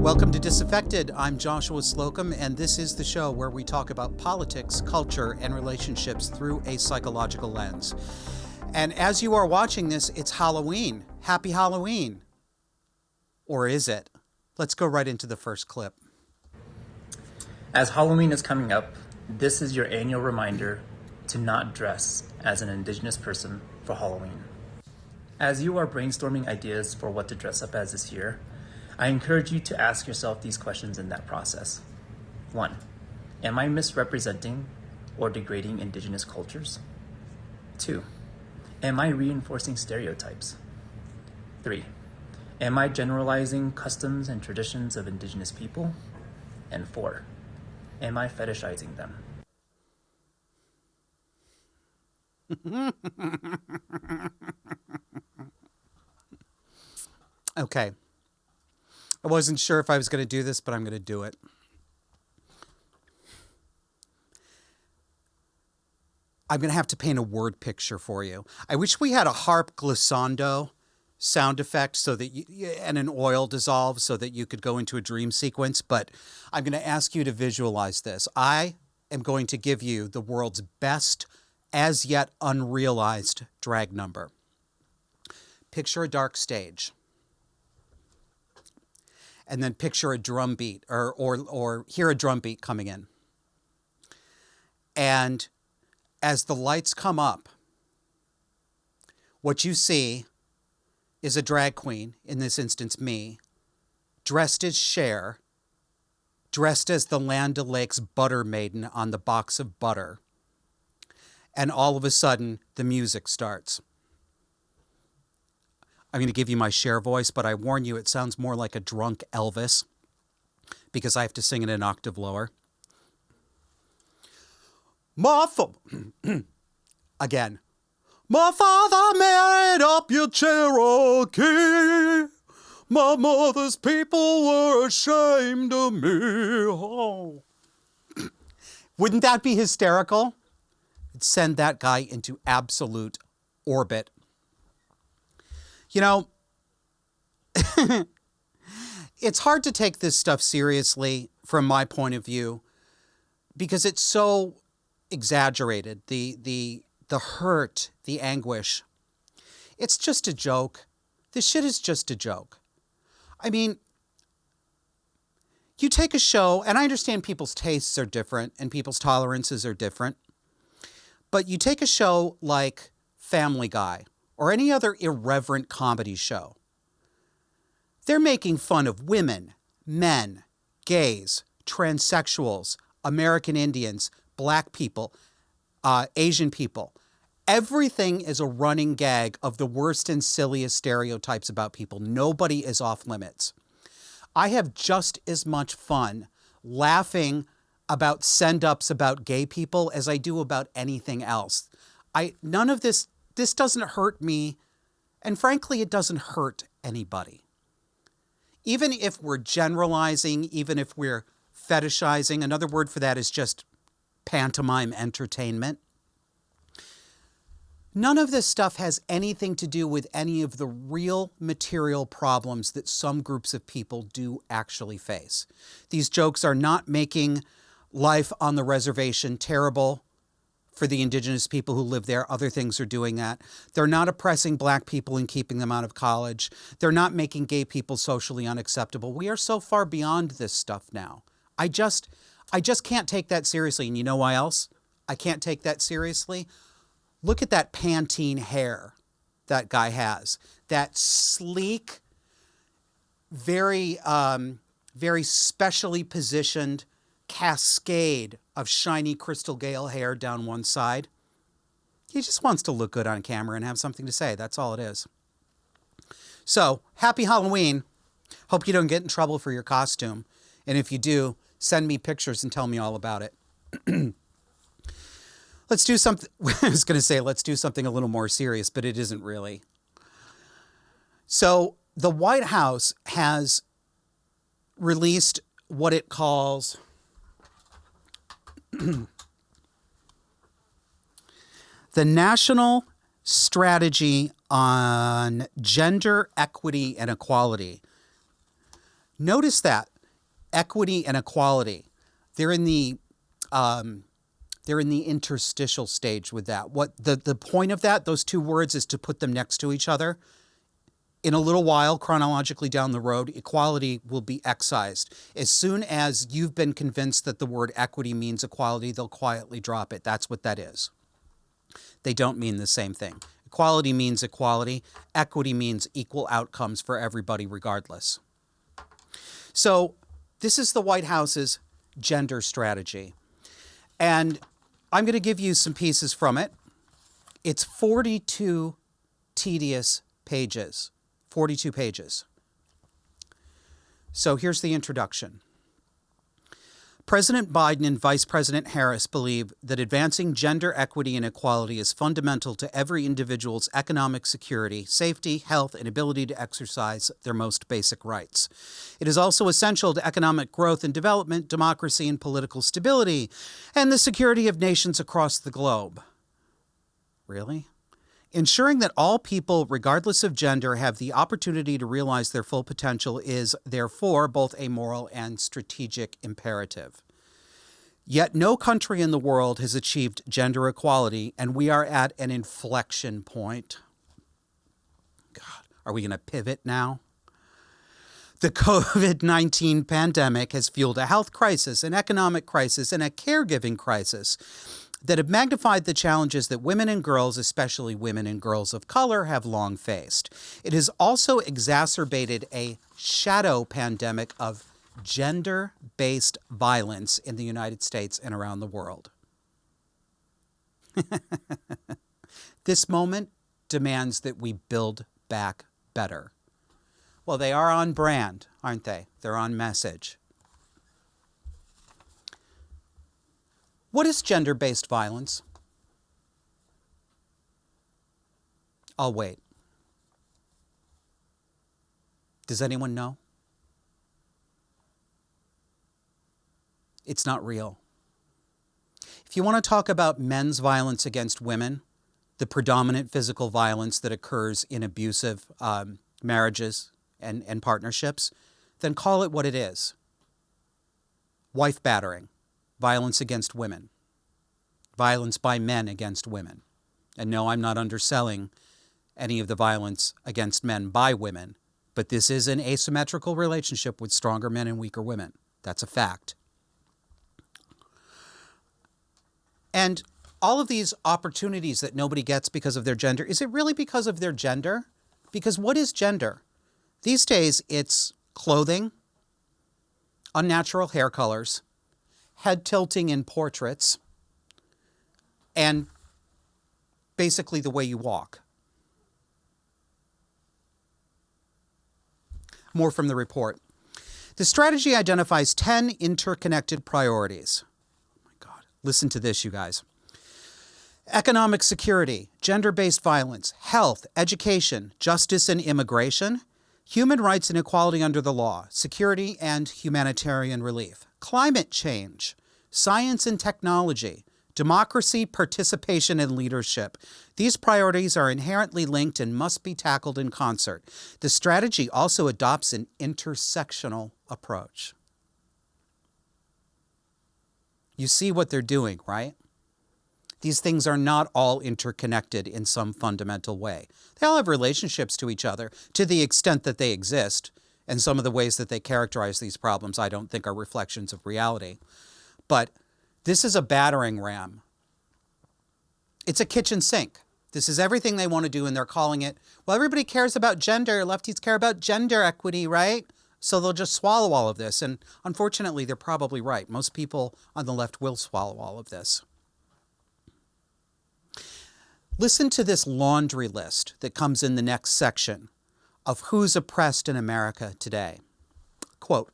Welcome to Disaffected. I'm Joshua Slocum, and this is the show where we talk about politics, culture, and relationships through a psychological lens. And as you are watching this, it's Halloween. Happy Halloween. Or is it? Let's go right into the first clip. As Halloween is coming up, this is your annual reminder to not dress as an Indigenous person for Halloween. As you are brainstorming ideas for what to dress up as this year, I encourage you to ask yourself these questions in that process. 1. Am I misrepresenting or degrading Indigenous cultures? 2. Am I reinforcing stereotypes? 3. Am I generalizing customs and traditions of Indigenous people? And 4. Am I fetishizing them? Okay. I wasn't sure if I was going to do this, but I'm going to do it. I'm going to have to paint a word picture for you. I wish we had a harp glissando sound effect so that and an oil dissolve so that you could go into a dream sequence, but I'm going to ask you to visualize this. I am going to give you the world's best, as yet unrealized drag number. Picture a dark stage. And then picture a drum beat or hear a drum beat coming in. And as the lights come up, what you see is a drag queen, in this instance me, dressed as Cher, dressed as the Land O'Lakes butter maiden on the box of butter. And all of a sudden, the music starts. I'm going to give you my Cher voice, but I warn you, it sounds more like a drunk Elvis because I have to sing it an octave lower. Again. My father married up your Cherokee. My mother's people were ashamed of me. Oh. Wouldn't that be hysterical? It'd send that guy into absolute orbit. You know, it's hard to take this stuff seriously from my point of view because it's so exaggerated. The hurt, the anguish. It's just a joke. This shit is just a joke. I mean, you take a show, and I understand people's tastes are different and people's tolerances are different, but you take a show like Family Guy or any other irreverent comedy show. They're making fun of women, men, gays, transsexuals, American Indians, black people, Asian people. Everything is a running gag of the worst and silliest stereotypes about people. Nobody is off limits. I have just as much fun laughing about send-ups about gay people as I do about anything else. None of this doesn't hurt me, and frankly, it doesn't hurt anybody. Even if we're generalizing, even if we're fetishizing, another word for that is just pantomime entertainment. None of this stuff has anything to do with any of the real material problems that some groups of people do actually face. These jokes are not making life on the reservation terrible for the Indigenous people who live there. Other things are doing that. They're not oppressing black people and keeping them out of college. They're not making gay people socially unacceptable. We are so far beyond this stuff now. I just can't take that seriously. And you know why else I can't take that seriously? Look at that Pantene hair that guy has. That sleek, very specially positioned cascade of shiny crystal gale hair down one side. He just wants to look good on camera and have something to say. That's all it is. So, happy Halloween. Hope you don't get in trouble for your costume. And if you do, send me pictures and tell me all about it. Let's do something. I was going to say, let's do something a little more serious, but it isn't really. So, the White House has released what it calls the National Strategy on Gender Equity and Equality. Notice that. Equity and equality, they're in the interstitial stage with that. What the point of that, those two words, is to put them next to each other. In a little while, chronologically down the road, equality will be excised. As soon as you've been convinced that the word equity means equality, they'll quietly drop it. That's what that is. They don't mean the same thing. Equality means equality. Equity means equal outcomes for everybody regardless. So this is the White House's gender strategy. And I'm going to give you some pieces from it. It's 42 tedious pages. 42 pages. So here's the introduction. President Biden and Vice President Harris believe that advancing gender equity and equality is fundamental to every individual's economic security, safety, health, and ability to exercise their most basic rights. It is also essential to economic growth and development, democracy and political stability, and the security of nations across the globe. Really? Ensuring that all people, regardless of gender, have the opportunity to realize their full potential is, therefore, both a moral and strategic imperative. Yet no country in the world has achieved gender equality, and we are at an inflection point. God, are we going to pivot now? The COVID-19 pandemic has fueled a health crisis, an economic crisis, and a caregiving crisis that have magnified the challenges that women and girls, especially women and girls of color, have long faced. It has also exacerbated a shadow pandemic of gender-based violence in the United States and around the world. This moment demands that we build back better. Well, they are on brand, aren't they? They're on message. What is gender-based violence? I'll wait. Does anyone know? It's not real. If you want to talk about men's violence against women, the predominant physical violence that occurs in abusive marriages and partnerships, then call it what it is. Wife battering. Violence against women, violence by men against women. And no, I'm not underselling any of the violence against men by women, but this is an asymmetrical relationship with stronger men and weaker women. That's a fact. And all of these opportunities that nobody gets because of their gender, is it really because of their gender? Because what is gender? These days, it's clothing, unnatural hair colors, head tilting in portraits, and basically the way you walk. More from the report. The strategy identifies 10 interconnected priorities. Oh my God. Listen to this, you guys. Economic security, gender-based violence, health, education, justice and immigration, human rights and equality under the law, security and humanitarian relief, climate change, science and technology, democracy, participation, and leadership. These priorities are inherently linked and must be tackled in concert. The strategy also adopts an intersectional approach. You see what they're doing, right? These things are not all interconnected in some fundamental way. They all have relationships to each other to the extent that they exist, and some of the ways that they characterize these problems I don't think are reflections of reality. But this is a battering ram. It's a kitchen sink. This is everything they want to do, and they're calling it, well, everybody cares about gender. Lefties care about gender equity, right? So they'll just swallow all of this. And unfortunately, they're probably right. Most people on the left will swallow all of this. Listen to this laundry list that comes in the next section of who's oppressed in America today. Quote,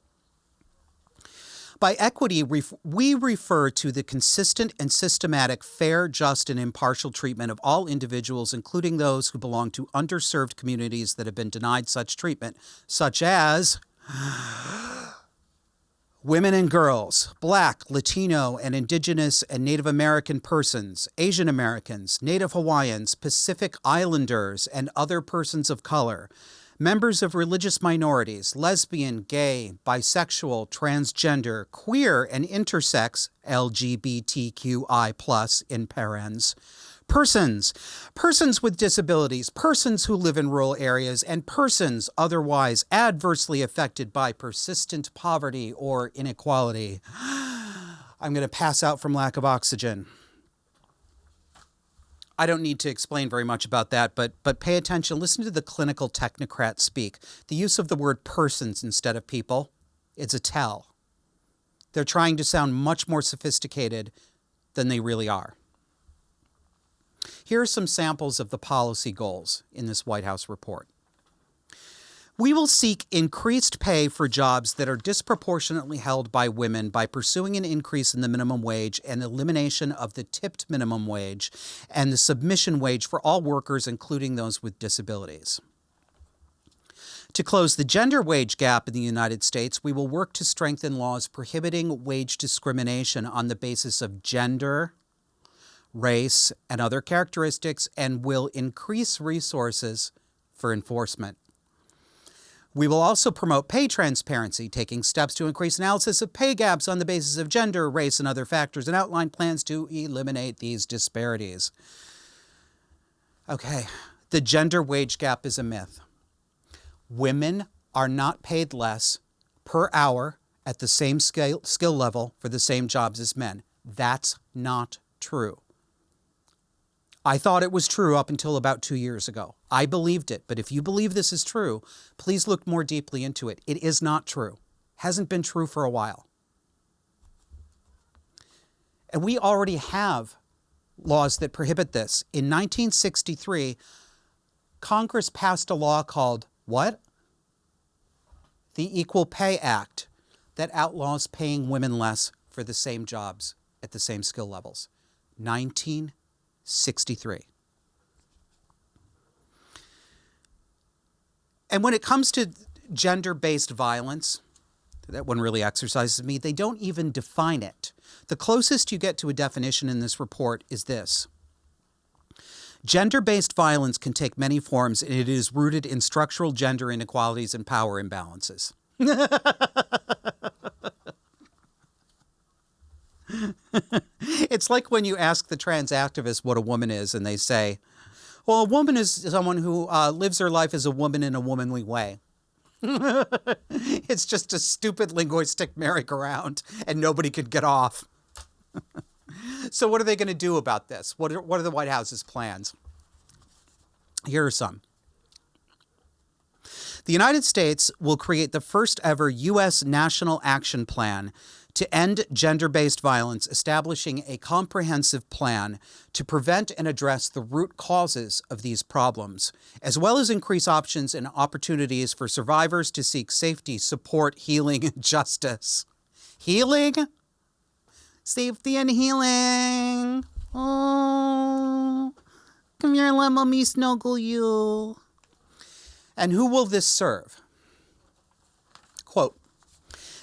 by equity, we refer to the consistent and systematic, fair, just, and impartial treatment of all individuals, including those who belong to underserved communities that have been denied such treatment, such as women and girls, Black, Latino, and Indigenous and Native American persons, Asian Americans, Native Hawaiians, Pacific Islanders, and other persons of color, members of religious minorities, lesbian, gay, bisexual, transgender, queer, and intersex, LGBTQI+, in parens, persons with disabilities, persons who live in rural areas, and persons otherwise adversely affected by persistent poverty or inequality. I'm going to pass out from lack of oxygen. I don't need to explain very much about that, but pay attention. Listen to the clinical technocrat speak. The use of the word persons instead of people, it's a tell. They're trying to sound much more sophisticated than they really are. Here are some samples of the policy goals in this White House report. We will seek increased pay for jobs that are disproportionately held by women by pursuing an increase in the minimum wage and elimination of the tipped minimum wage and the submission wage for all workers, including those with disabilities. To close the gender wage gap in the United States, we will work to strengthen laws prohibiting wage discrimination on the basis of gender, race, and other characteristics, and will increase resources for enforcement. We will also promote pay transparency, taking steps to increase analysis of pay gaps on the basis of gender, race, and other factors, and outline plans to eliminate these disparities. Okay, the gender wage gap is a myth. Women are not paid less per hour at the same skill level for the same jobs as men. That's not true. I thought it was true up until about 2 years ago. I believed it, but if you believe this is true, please look more deeply into it. It is not true. Hasn't been true for a while. And we already have laws that prohibit this. In 1963, Congress passed a law called what? The Equal Pay Act, that outlaws paying women less for the same jobs at the same skill levels. 1963. And when it comes to gender-based violence, that one really exercises me, they don't even define it. The closest you get to a definition in this report is this. Gender-based violence can take many forms, and it is rooted in structural gender inequalities and power imbalances. It's like when you ask the trans activists what a woman is, and they say, well, a woman is someone who lives her life as a woman in a womanly way. It's just a stupid linguistic merry-go-round, and nobody could get off. So what are they going to do about this? What are the White House's plans? Here are some. The United States will create the first ever U.S. National Action Plan to end gender-based violence, establishing a comprehensive plan to prevent and address the root causes of these problems, as well as increase options and opportunities for survivors to seek safety, support, healing, and justice. Healing? Safety and healing. Oh, come here, let mommy snuggle you. And who will this serve? Quote,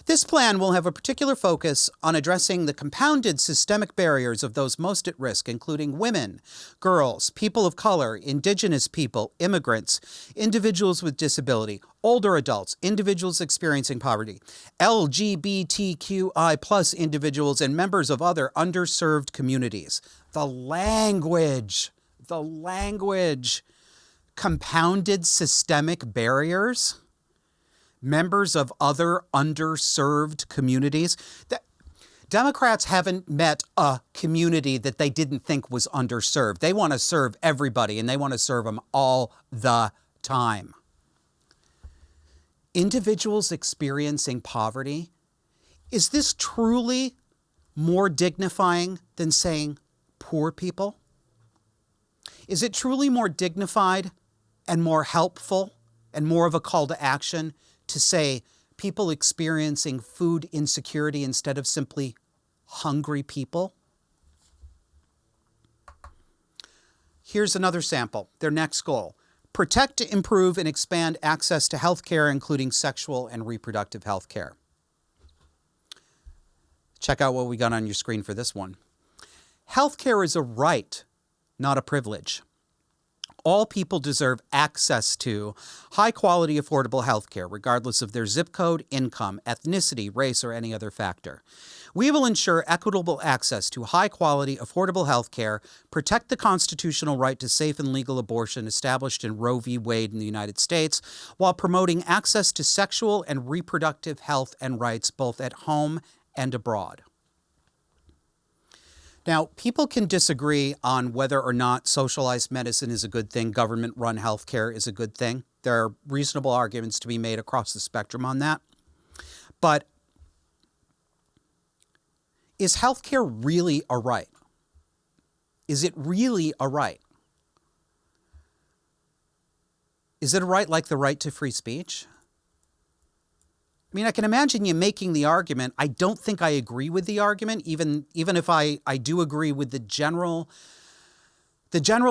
this plan will have a particular focus on addressing the compounded systemic barriers of those most at risk, including women, girls, people of color, indigenous people, immigrants, individuals with disability, older adults, individuals experiencing poverty, LGBTQI+ individuals, and members of other underserved communities. The language. Compounded systemic barriers. Members of other underserved communities. Democrats haven't met a community that they didn't think was underserved. They want to serve everybody, and they want to serve them all the time. Individuals experiencing poverty, is this truly more dignifying than saying poor people? Is it truly more dignified and more helpful and more of a call to action to say people experiencing food insecurity instead of simply hungry people? Here's another sample, their next goal. Protect, improve, and expand access to health care, including sexual and reproductive health care. Check out what we got on your screen for this one. Health care is a right, not a privilege. All people deserve access to high-quality, affordable health care, regardless of their zip code, income, ethnicity, race, or any other factor. We will ensure equitable access to high-quality, affordable health care, protect the constitutional right to safe and legal abortion established in Roe v. Wade in the United States, while promoting access to sexual and reproductive health and rights both at home and abroad. Now, people can disagree on whether or not socialized medicine is a good thing, government-run healthcare is a good thing. There are reasonable arguments to be made across the spectrum on that. But is healthcare really a right? Is it really a right? Is it a right like the right to free speech? I mean, I can imagine you making the argument. I don't think I agree with the argument, even if I do agree with the general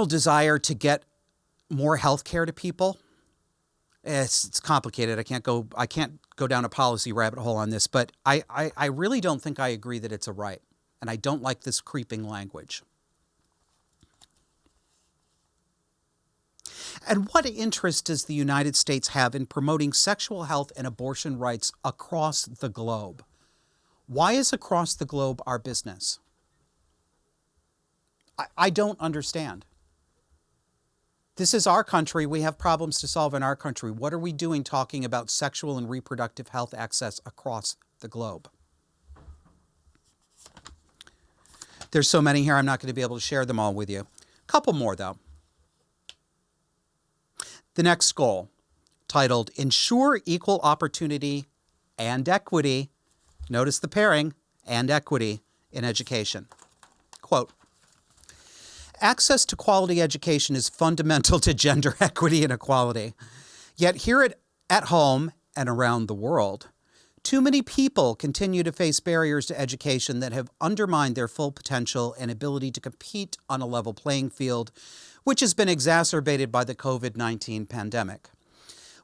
desire to get more health care to people. It's complicated. I can't go down a policy rabbit hole on this, but I really don't think I agree that it's a right, and I don't like this creeping language. And what interest does the United States have in promoting sexual health and abortion rights across the globe? Why is across the globe our business? I don't understand. This is our country. We have problems to solve in our country. What are we doing talking about sexual and reproductive health access across the globe? There's so many here, I'm not going to be able to share them all with you. A couple more, though. The next goal, titled Ensure Equal Opportunity and Equity, notice the pairing, and equity in education. Quote, access to quality education is fundamental to gender equity and equality. Yet here at home and around the world, too many people continue to face barriers to education that have undermined their full potential and ability to compete on a level playing field, which has been exacerbated by the COVID-19 pandemic.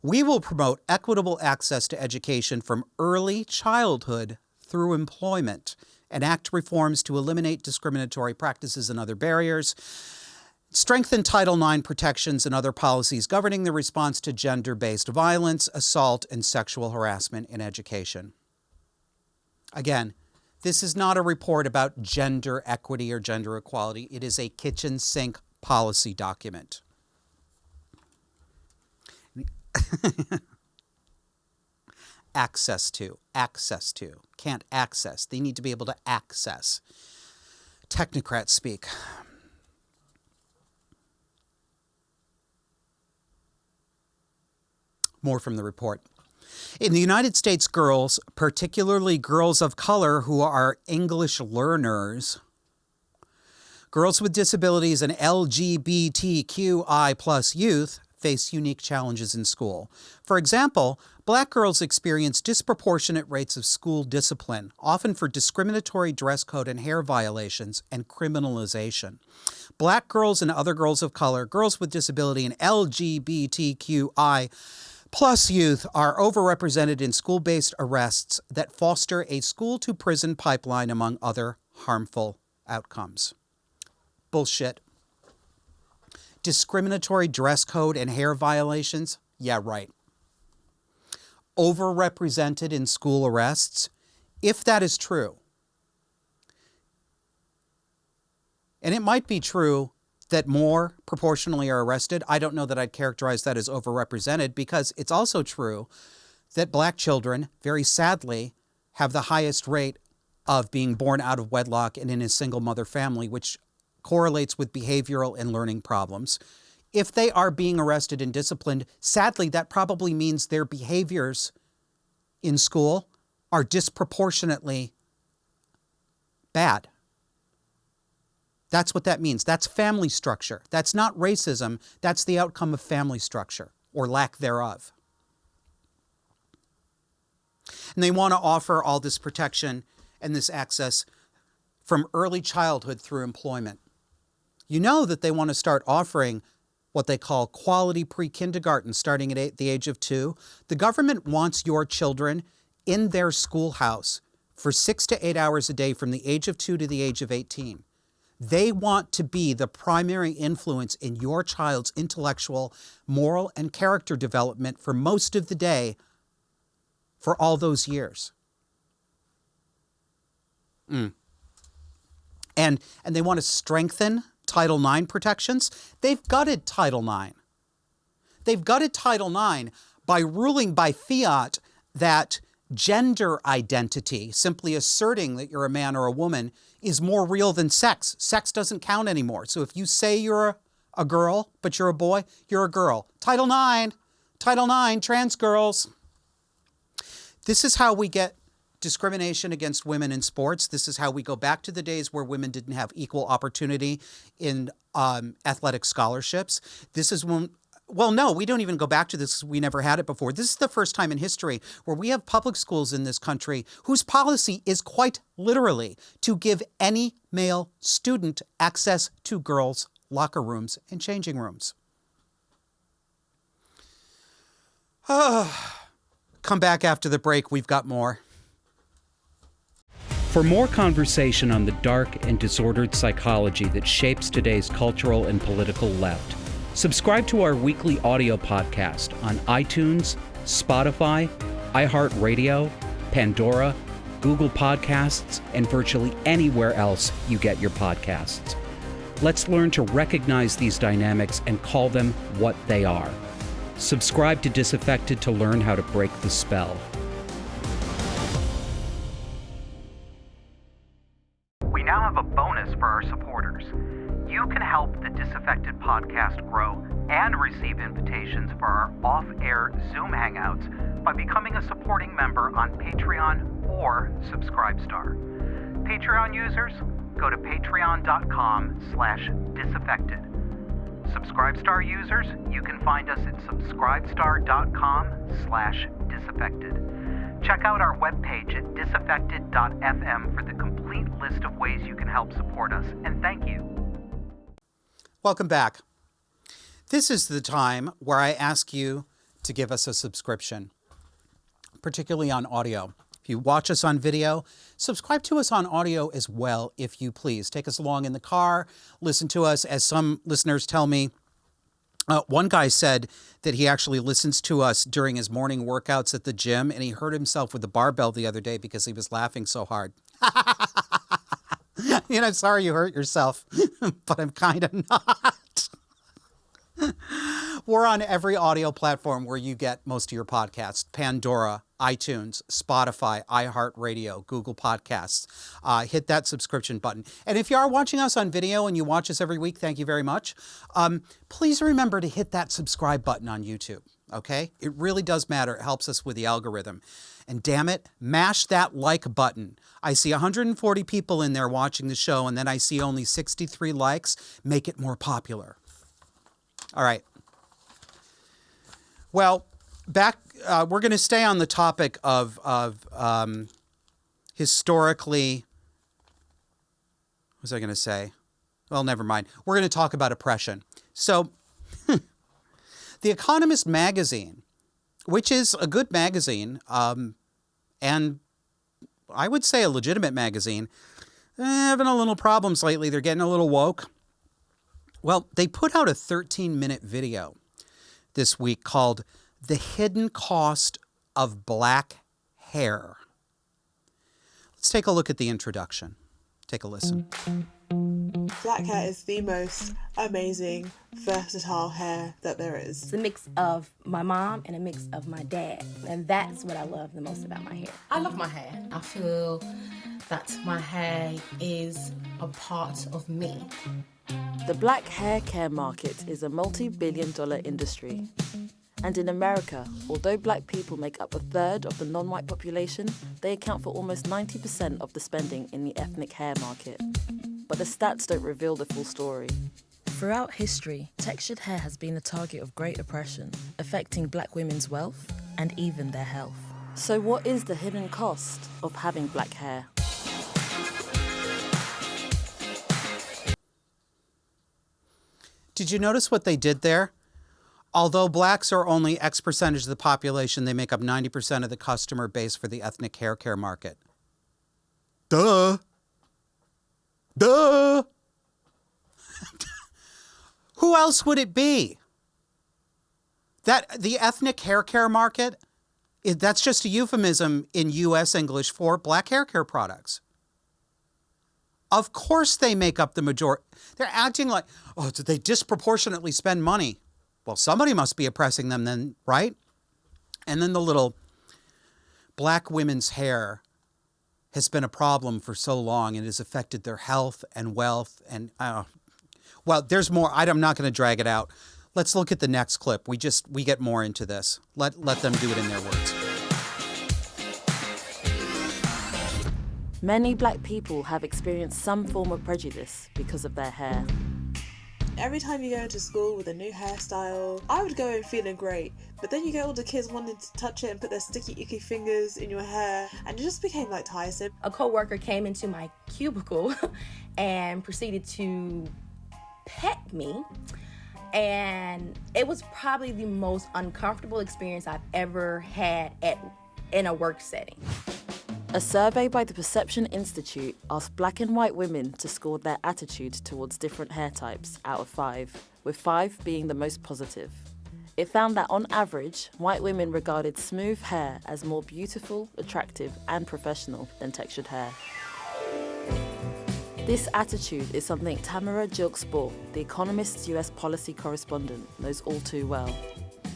We will promote equitable access to education from early childhood through employment, enact reforms to eliminate discriminatory practices and other barriers, strengthen Title IX protections and other policies governing the response to gender-based violence, assault, and sexual harassment in education. Again, this is not a report about gender equity or gender equality. It is a kitchen sink policy document. Access to. Can't access. They need to be able to access. Technocrat speak. More from the report. In the United States, girls, particularly girls of color who are English learners, girls with disabilities and LGBTQI+ youth face unique challenges in school. For example, Black girls experience disproportionate rates of school discipline, often for discriminatory dress code and hair violations and criminalization. Black girls and other girls of color, girls with disability, and LGBTQI+ youth are overrepresented in school-based arrests that foster a school-to-prison pipeline, among other harmful outcomes. Bullshit. Discriminatory dress code and hair violations? Yeah, right. Overrepresented in school arrests? If that is true, and it might be true that more proportionally are arrested, I don't know that I'd characterize that as overrepresented, because it's also true that Black children, very sadly, have the highest rate of being born out of wedlock and in a single mother family, which correlates with behavioral and learning problems. If they are being arrested and disciplined, sadly, that probably means their behaviors in school are disproportionately bad. That's what that means. That's family structure. That's not racism. That's the outcome of family structure, or lack thereof. And they want to offer all this protection and this access from early childhood through employment. You know that they want to start offering what they call quality pre-kindergarten starting at the age of 2. The government wants your children in their schoolhouse for 6 to 8 hours a day from the age of 2 to the age of 18. They want to be the primary influence in your child's intellectual, moral, and character development for most of the day for all those years. And they want to strengthen Title IX protections. They've gutted Title IX. They've gutted Title IX by ruling by fiat that gender identity, simply asserting that you're a man or a woman, is more real than sex. Sex doesn't count anymore. So if you say you're a girl, but you're a boy, you're a girl. Title IX, trans girls. This is how we get discrimination against women in sports. This is how we go back to the days where women didn't have equal opportunity in athletic scholarships. This is when, well, no, we don't even go back to this. We never had it before. This is the first time in history where we have public schools in this country whose policy is quite literally to give any male student access to girls' locker rooms and changing rooms. Come back after the break. We've got more. For more conversation on the dark and disordered psychology that shapes today's cultural and political left, subscribe to our weekly audio podcast on iTunes, Spotify, iHeartRadio, Pandora, Google Podcasts, and virtually anywhere else you get your podcasts. Let's learn to recognize these dynamics and call them what they are. Subscribe to Disaffected to learn how to break the spell. We now have a bonus for our supporters. You can help the Disaffected podcast grow and receive invitations for our off-air Zoom hangouts by becoming a supporting member on Patreon or Subscribestar. Patreon users, go to patreon.com/disaffected. Subscribestar users, you can find us at subscribestar.com/disaffected. Check out our webpage at disaffected.fm for the complete list of ways you can help support us, and thank you. Welcome back. This is the time where I ask you to give us a subscription, particularly on audio. If you watch us on video, subscribe to us on audio as well, if you please. Take us along in the car, listen to us. As some listeners tell me, one guy said that he actually listens to us during his morning workouts at the gym, and he hurt himself with the barbell the other day because he was laughing so hard. You know, sorry you hurt yourself, but I'm kind of not. We're on every audio platform where you get most of your podcasts: Pandora, iTunes, Spotify, iHeartRadio, Google Podcasts. Hit that subscription button. And if you are watching us on video and you watch us every week, thank you very much. Please remember to hit that subscribe button on YouTube, okay? It really does matter. It helps us with the algorithm. And damn it, mash that like button. I see 140 people in there watching the show, and then I see only 63 likes. Make it more popular. All right. Well, back, we're going to stay on the topic of historically, what was I going to say? Well, never mind. We're going to talk about oppression. So, The Economist magazine, which is a good magazine, and I would say a legitimate magazine, having a little problems lately. They're getting a little woke. Well, they put out a 13-minute video this week called "The Hidden Cost of Black Hair." Let's take a look at the introduction. Take a listen. Black hair is the most amazing, versatile hair that there is. It's a mix of my mom and a mix of my dad. And that's what I love the most about my hair. I love my hair. I feel that my hair is a part of me. The black hair care market is a multi-billion-dollar industry. And in America, although black people make up a third of the non-white population, they account for almost 90% of the spending in the ethnic hair market. But the stats don't reveal the full story. Throughout history, textured hair has been the target of great oppression, affecting black women's wealth and even their health. So what is the hidden cost of having black hair? Did you notice what they did there? Although blacks are only X percentage of the population, they make up 90% of the customer base for the ethnic hair care market. Duh. Duh. Who else would it be? That the ethnic hair care market, that's just a euphemism in U.S. English for black hair care products. Of course they make up the majority. They're acting like, oh, did they disproportionately spend money? Well, somebody must be oppressing them then, right? And then the little black women's hair has been a problem for so long and has affected their health and wealth. And, well, there's more. I'm not going to drag it out. Let's look at the next clip. We get more into this. Let them do it in their words. Many black people have experienced some form of prejudice because of their hair. Every time you go into school with a new hairstyle, I would go in feeling great, but then you get all the kids wanting to touch it and put their sticky icky fingers in your hair, and it just became like tiresome. A coworker came into my cubicle and proceeded to pet me, and it was probably the most uncomfortable experience I've ever had in a work setting. A survey by the Perception Institute asked black and white women to score their attitude towards different hair types out of 5, with 5 being the most positive. It found that on average, white women regarded smooth hair as more beautiful, attractive, and professional than textured hair. This attitude is something Tamara Gilk-Sport, the Economist's US policy correspondent, knows all too well.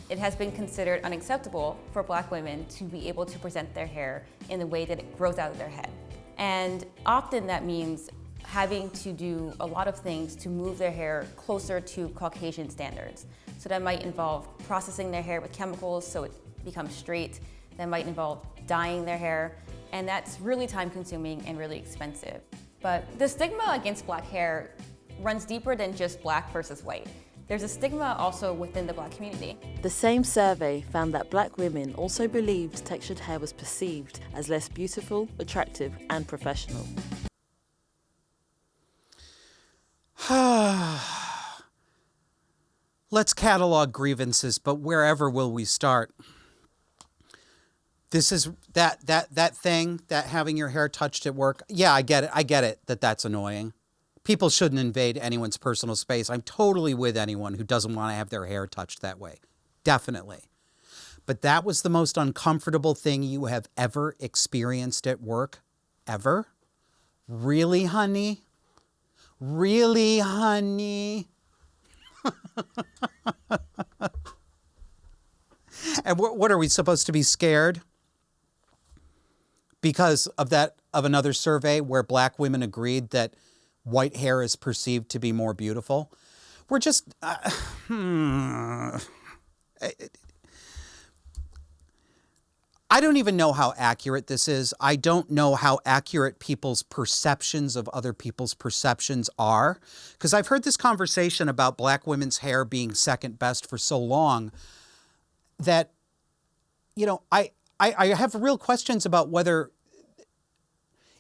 It has been considered unacceptable for black women to be able to present their hair in the way that it grows out of their head. And often that means having to do a lot of things to move their hair closer to Caucasian standards. So that might involve processing their hair with chemicals so it becomes straight. That might involve dyeing their hair. And that's really time consuming and really expensive. But the stigma against black hair runs deeper than just black versus white. There's a stigma also within the black community. The same survey found that black women also believed textured hair was perceived as less beautiful, attractive, and professional. Let's catalog grievances, but wherever will we start? This is that thing, that having your hair touched at work. Yeah, I get it that's annoying. People shouldn't invade anyone's personal space. I'm totally with anyone who doesn't want to have their hair touched that way. Definitely. But that was the most uncomfortable thing you have ever experienced at work? Ever? Really, honey? Really, honey? And what are we supposed to be scared? Because of another survey where black women agreed that white hair is perceived to be more beautiful. We're just, I don't even know how accurate this is. I don't know how accurate people's perceptions of other people's perceptions are. Because I've heard this conversation about black women's hair being second best for so long that, I have real questions about whether,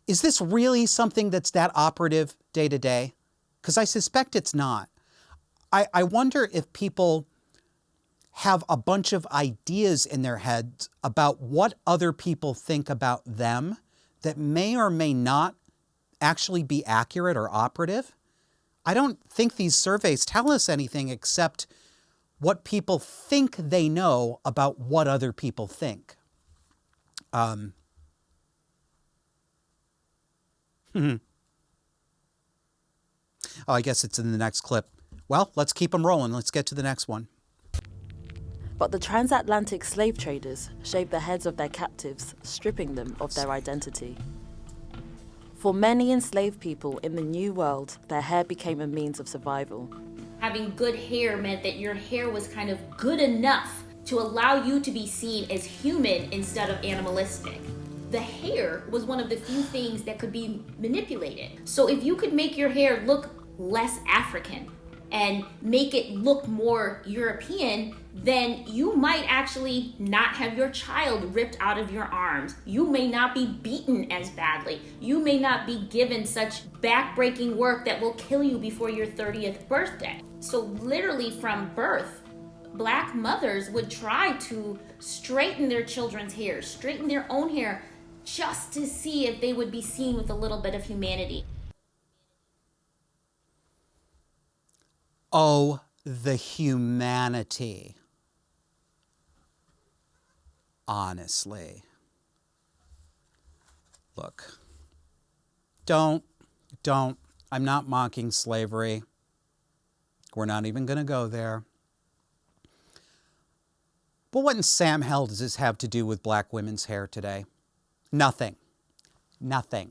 is this really something that's that operative day to day? Because I suspect it's not. I wonder if people have a bunch of ideas in their heads about what other people think about them that may or may not actually be accurate or operative. I don't think these surveys tell us anything except what people think they know about what other people think. Oh, I guess it's in the next clip. Well, let's keep them rolling. Let's get to the next one. But the transatlantic slave traders shaved the heads of their captives, stripping them of their identity. For many enslaved people in the New World, their hair became a means of survival. Having good hair meant that your hair was kind of good enough to allow you to be seen as human instead of animalistic. The hair was one of the few things that could be manipulated. So if you could make your hair look less African and make it look more European, then you might actually not have your child ripped out of your arms. You may not be beaten as badly. You may not be given such back-breaking work that will kill you before your 30th birthday. So literally from birth, Black mothers would try to straighten their children's hair, straighten their own hair, just to see if they would be seen with a little bit of humanity. Oh, the humanity. Honestly. Look, don't. I'm not mocking slavery. We're not even going to go there. But what in Sam Hell does this have to do with black women's hair today? Nothing. Nothing.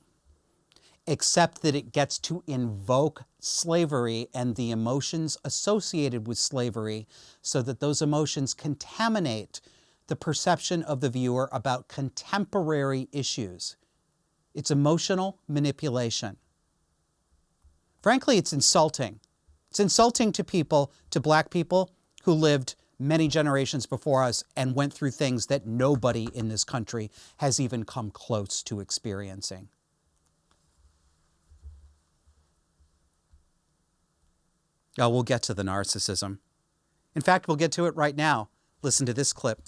Except that it gets to invoke slavery and the emotions associated with slavery so that those emotions contaminate the perception of the viewer about contemporary issues. It's emotional manipulation. Frankly, it's insulting. It's insulting to people, to black people who lived many generations before us and went through things that nobody in this country has even come close to experiencing. Oh, we'll get to the narcissism. In fact, we'll get to it right now. Listen to this clip.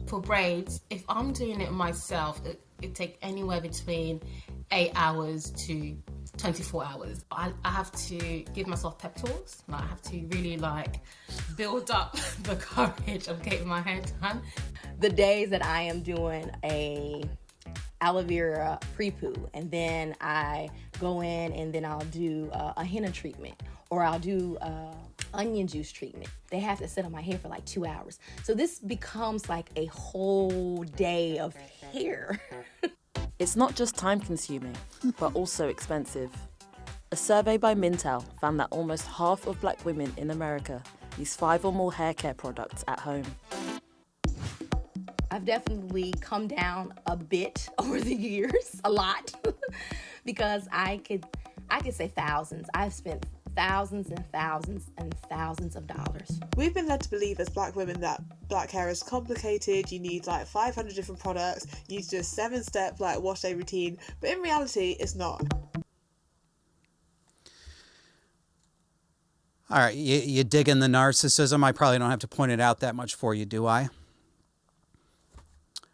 For braids, if I'm doing it myself, it takes anywhere between 8 hours to 24 hours. I have to give myself pep talks. I have to really build up the courage of getting my hair done. The days that I am doing a aloe vera pre-poo, and then I go in and then I'll do a henna treatment, or I'll do onion juice treatment. They have to sit on my hair for 2 hours. So this becomes a whole day of hair. It's not just time-consuming, but also expensive. A survey by Mintel found that almost half of black women in America use 5 or more hair care products at home. I've definitely come down a bit over the years, a lot, because I could say thousands. I've spent thousands and thousands and thousands of dollars. We've been led to believe as black women that black hair is complicated, you need 500 different products, you need to do a 7-step wash day routine, but in reality it's not. All right, you dig in the narcissism? I probably don't have to point it out that much for you, do I?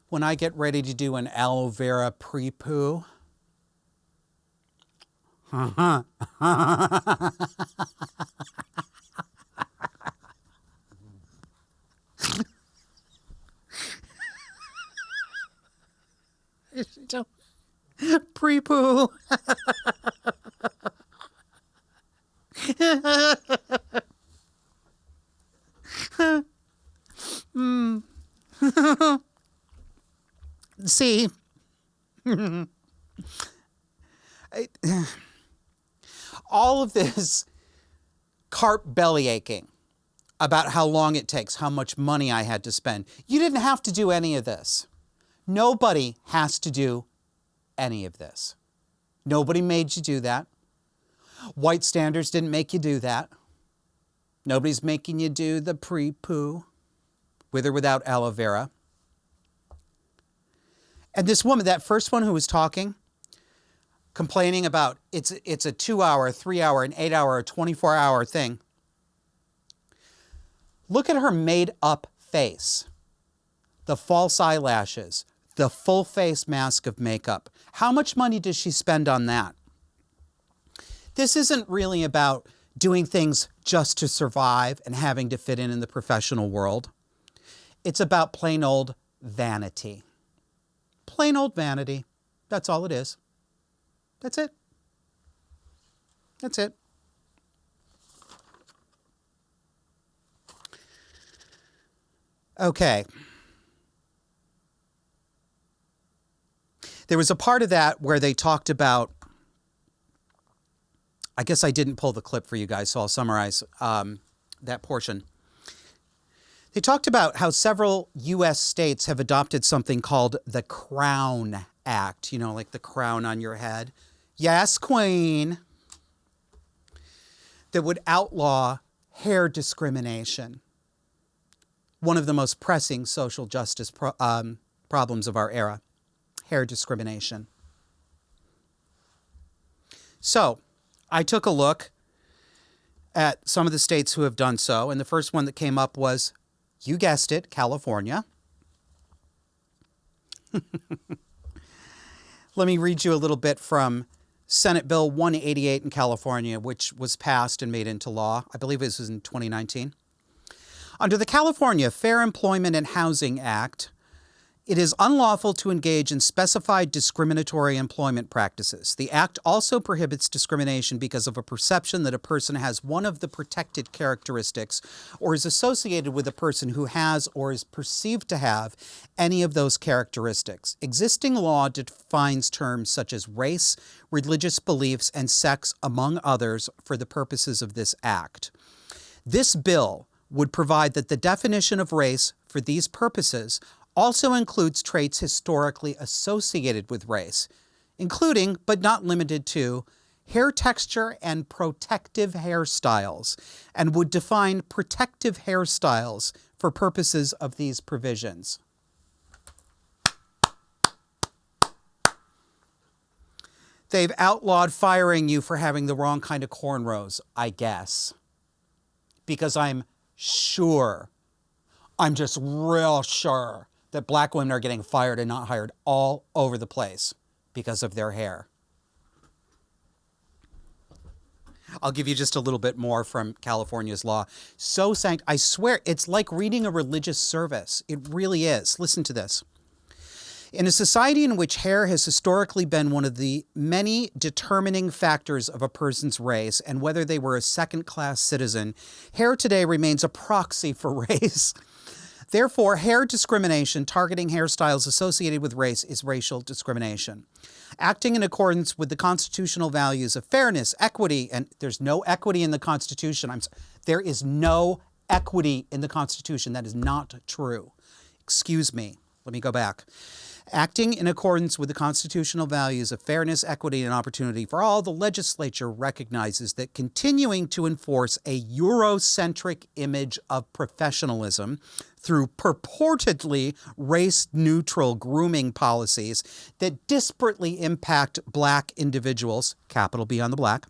When I get ready to do an aloe vera pre-poo, pre-poo. See, all of this carp belly aching about how long it takes, how much money I had to spend. You didn't have to do any of this. Nobody has to do any of this. Nobody made you do that. White standards didn't make you do that. Nobody's making you do the pre-poo, with or without aloe vera. And this woman, that first one who was talking, complaining about it's a 2-hour, 3-hour, an 8-hour, a 24-hour thing. Look at her made-up face. The false eyelashes, the full face mask of makeup. How much money does she spend on that? This isn't really about doing things just to survive and having to fit in the professional world. It's about plain old vanity. Plain old vanity. That's all it is. That's it. That's it. Okay. There was a part of that where they talked about, I guess I didn't pull the clip for you guys, so I'll summarize that portion. They talked about how several U.S. states have adopted something called the Crown Act, like the crown on your head. Yes, Queen. That would outlaw hair discrimination. One of the most pressing social justice problems of our era. Hair discrimination. So, I took a look at some of the states who have done so, and the first one that came up was, you guessed it, California. Let me read you a little bit from Senate Bill 188 in California, which was passed and made into law. I believe this was in 2019. Under the California Fair Employment and Housing Act, it is unlawful to engage in specified discriminatory employment practices. The act also prohibits discrimination because of a perception that a person has one of the protected characteristics or is associated with a person who has or is perceived to have any of those characteristics. Existing law defines terms such as race, religious beliefs, and sex, among others, for the purposes of this act. This bill would provide that the definition of race for these purposes also includes traits historically associated with race, including, but not limited to, hair texture and protective hairstyles, and would define protective hairstyles for purposes of these provisions. They've outlawed firing you for having the wrong kind of cornrows, I guess. Because I'm just real sure that black women are getting fired and not hired all over the place because of their hair. I'll give you just a little bit more from California's law. I swear, it's like reading a religious service. It really is. Listen to this. In a society in which hair has historically been one of the many determining factors of a person's race and whether they were a second-class citizen, hair today remains a proxy for race. Therefore, hair discrimination targeting hairstyles associated with race is racial discrimination. Acting in accordance with the constitutional values of fairness, equity, and there's no equity in the Constitution. There is no equity in the Constitution. That is not true. Excuse me. Let me go back. Acting in accordance with the constitutional values of fairness, equity, and opportunity for all, the legislature recognizes that continuing to enforce a Eurocentric image of professionalism through purportedly race-neutral grooming policies that disparately impact black individuals, capital B on the black,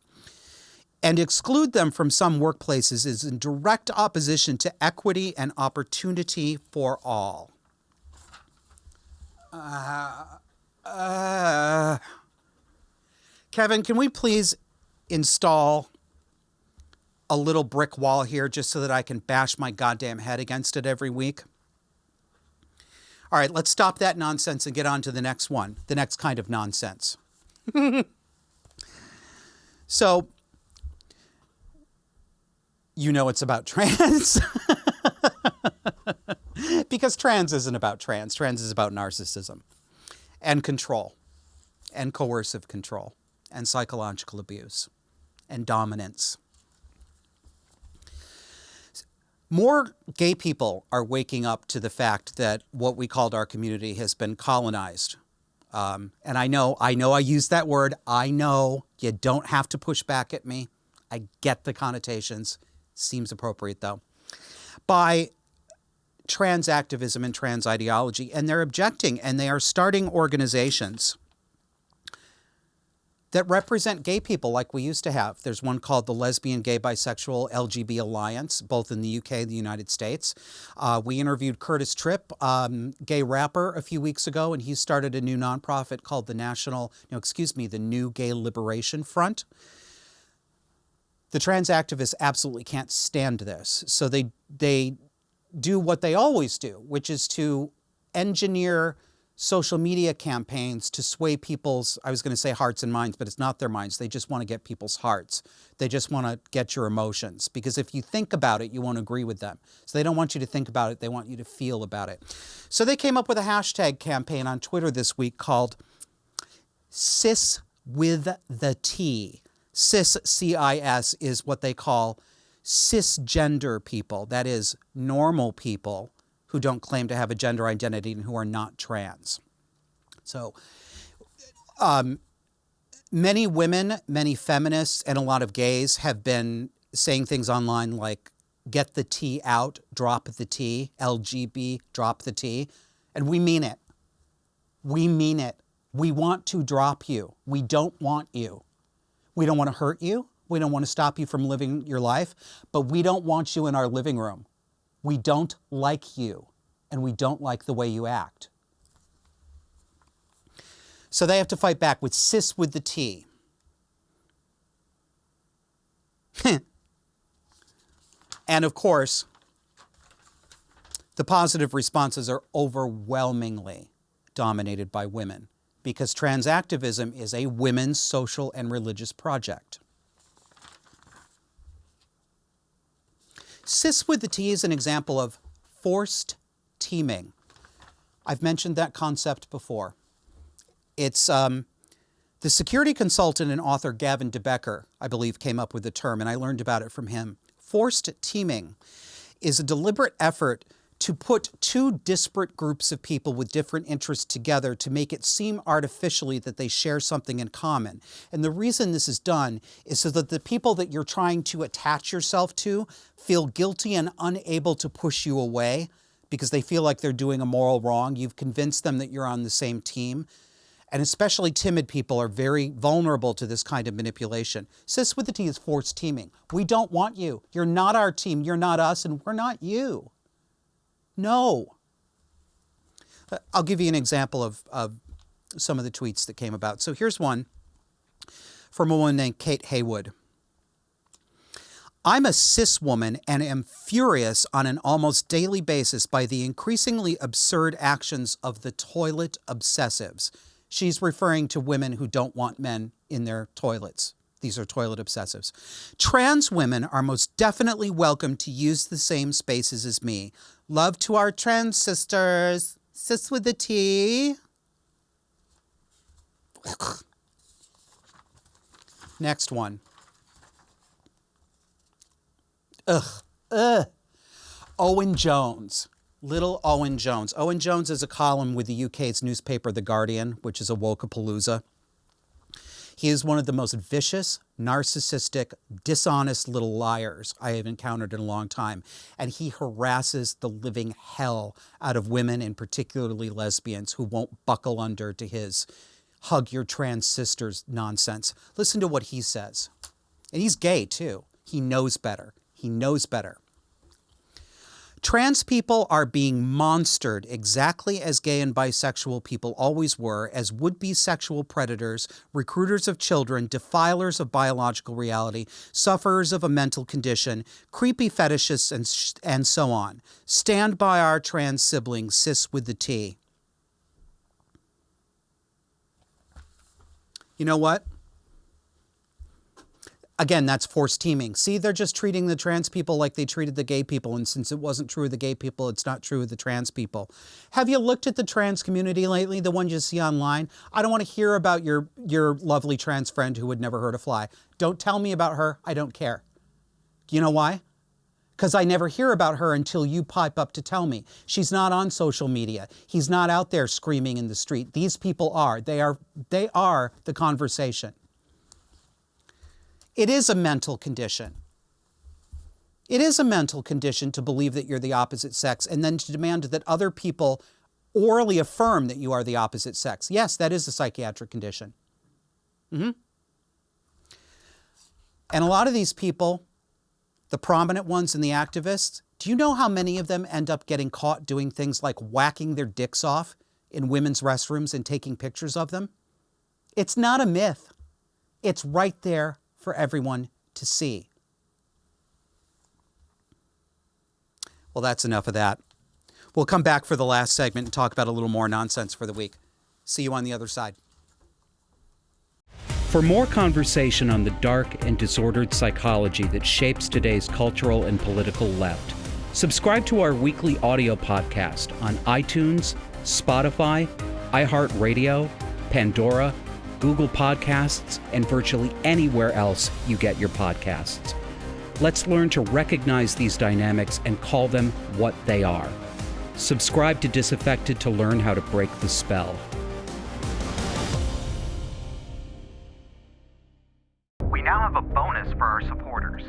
and exclude them from some workplaces is in direct opposition to equity and opportunity for all. Kevin, can we please install a little brick wall here just so that I can bash my goddamn head against it every week? All right, let's stop that nonsense and get on to the next one, the next kind of nonsense. So, you know it's about trans. Because trans isn't about trans. Trans is about narcissism and control and coercive control and psychological abuse and dominance. More gay people are waking up to the fact that what we called our community has been colonized. And I know I use that word. I know you don't have to push back at me. I get the connotations. Seems appropriate, though. By trans activism and trans ideology, and they're objecting, and they are starting organizations that represent gay people like we used to have. There's one called the Lesbian, Gay, Bisexual, LGB Alliance, both in the UK and the United States. We interviewed Curtis Tripp, gay rapper, a few weeks ago, and he started a new nonprofit called the New Gay Liberation Front. The trans activists absolutely can't stand this, so they do what they always do, which is to engineer social media campaigns to sway people's, I was going to say hearts and minds, but it's not their minds. They just want to get people's hearts. They just want to get your emotions. Because if you think about it, you won't agree with them. So they don't want you to think about it. They want you to feel about it. So they came up with a hashtag campaign on Twitter this week called Cis with the T. Cis, C-I-S, is what they call cisgender people, that is, normal people who don't claim to have a gender identity and who are not trans. So many women, many feminists, and a lot of gays have been saying things online like, get the T out, drop the T, LGB, drop the T. And we mean it. We mean it. We want to drop you. We don't want you. We don't want to hurt you. We don't want to stop you from living your life, but we don't want you in our living room. We don't like you, and we don't like the way you act. So they have to fight back with cis with the T. And of course, the positive responses are overwhelmingly dominated by women because trans activism is a women's social and religious project. Cis with the T is an example of forced teaming. I've mentioned that concept before. It's the security consultant and author Gavin DeBecker, I believe, came up with the term, and I learned about it from him. Forced teaming is a deliberate effort to put two disparate groups of people with different interests together to make it seem artificially that they share something in common. And the reason this is done is so that the people that you're trying to attach yourself to feel guilty and unable to push you away because they feel like they're doing a moral wrong. You've convinced them that you're on the same team. And especially timid people are very vulnerable to this kind of manipulation. Cis with the T is forced teaming. We don't want you. You're not our team. You're not us, and we're not you. No. I'll give you an example of some of the tweets that came about. So here's one from a woman named Kate Haywood. I'm a cis woman and am furious on an almost daily basis by the increasingly absurd actions of the toilet obsessives. She's referring to women who don't want men in their toilets. These are toilet obsessives. Trans women are most definitely welcome to use the same spaces as me. Love to our trans sisters. Cis with the T. Next one. Owen Jones. Little Owen Jones. Owen Jones is a column with the UK's newspaper The Guardian, which is a wokapalooza. He is one of the most vicious, narcissistic, dishonest little liars I have encountered in a long time. And he harasses the living hell out of women, and particularly lesbians, who won't buckle under to his hug your trans sisters nonsense. Listen to what he says. And he's gay, too. He knows better. He knows better. Trans people are being monstered exactly as gay and bisexual people always were, as would-be sexual predators, recruiters of children, defilers of biological reality, sufferers of a mental condition, creepy fetishists, and so on. Stand by our trans siblings, cis with the T. You know what? Again, that's forced teaming. See, they're just treating the trans people like they treated the gay people. And since it wasn't true of the gay people, it's not true of the trans people. Have you looked at the trans community lately, the ones you see online? I don't want to hear about your lovely trans friend who would never hurt a fly. Don't tell me about her. I don't care. You know why? Because I never hear about her until you pipe up to tell me. She's not on social media. He's not out there screaming in the street. These people are. They are the conversation. It is a mental condition. It is a mental condition to believe that you're the opposite sex and then to demand that other people orally affirm that you are the opposite sex. Yes, that is a psychiatric condition. And a lot of these people, the prominent ones and the activists, do you know how many of them end up getting caught doing things like whacking their dicks off in women's restrooms and taking pictures of them? It's not a myth. It's right there for everyone to see. Well, that's enough of that. We'll come back for the last segment and talk about a little more nonsense for the week. See you on the other side. For more conversation on the dark and disordered psychology that shapes today's cultural and political left, subscribe to our weekly audio podcast on iTunes, Spotify, iHeartRadio, Pandora, Google Podcasts, and virtually anywhere else you get your podcasts. Let's learn to recognize these dynamics and call them what they are. Subscribe to Disaffected to learn how to break the spell. We now have a bonus for our supporters.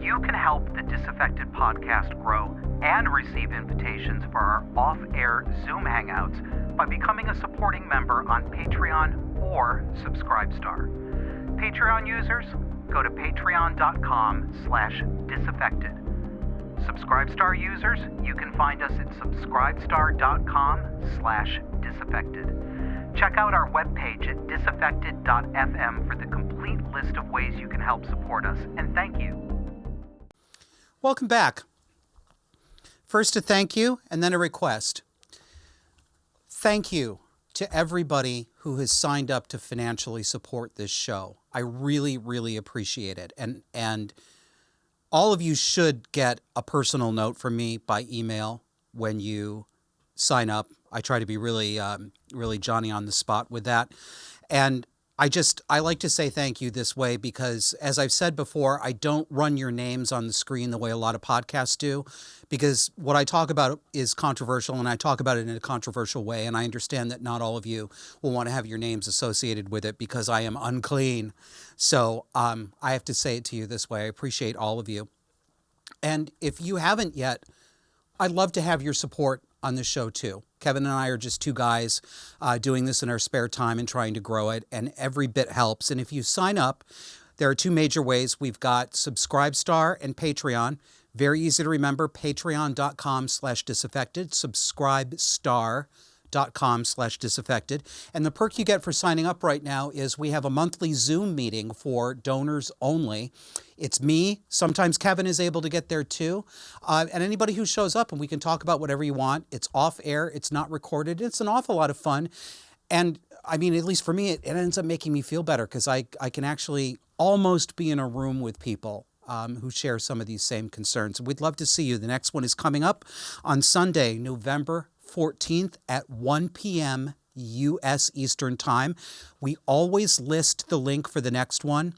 You can help the Disaffected podcast grow and receive invitations for our off-air Zoom hangouts by becoming a supporting member on Patreon or Subscribestar. Patreon users, go to patreon.com/disaffected. Subscribestar users, you can find us at subscribestar.com/disaffected. Check out our webpage at disaffected.fm for the complete list of ways you can help support us, and thank you. Welcome back. First a thank you and then a request. Thank you to everybody who has signed up to financially support this show. I really, really appreciate it. And all of you should get a personal note from me by email when you sign up. I try to be really, really Johnny on the spot with that. And I like to say thank you this way because, as I've said before, I don't run your names on the screen the way a lot of podcasts do, because what I talk about is controversial, and I talk about it in a controversial way, and I understand that not all of you will want to have your names associated with it because I am unclean. So I have to say it to you this way. I appreciate all of you. And if you haven't yet, I'd love to have your support on this show too. Kevin and I are just two guys doing this in our spare time and trying to grow it, and every bit helps. And if you sign up, there are two major ways. We've got Subscribestar and Patreon. Very easy to remember, patreon.com/disaffected, subscribestar.com/disaffected. And the perk you get for signing up right now is we have a monthly Zoom meeting for donors only. It's me. Sometimes Kevin is able to get there too. And anybody who shows up, and we can talk about whatever you want. It's off air. It's not recorded. It's an awful lot of fun. And I mean, at least for me, it ends up making me feel better because I can actually almost be in a room with people who share some of these same concerns. We'd love to see you. The next one is coming up on Sunday, November 14th at 1 p.m. U.S. Eastern Time. We always list the link for the next one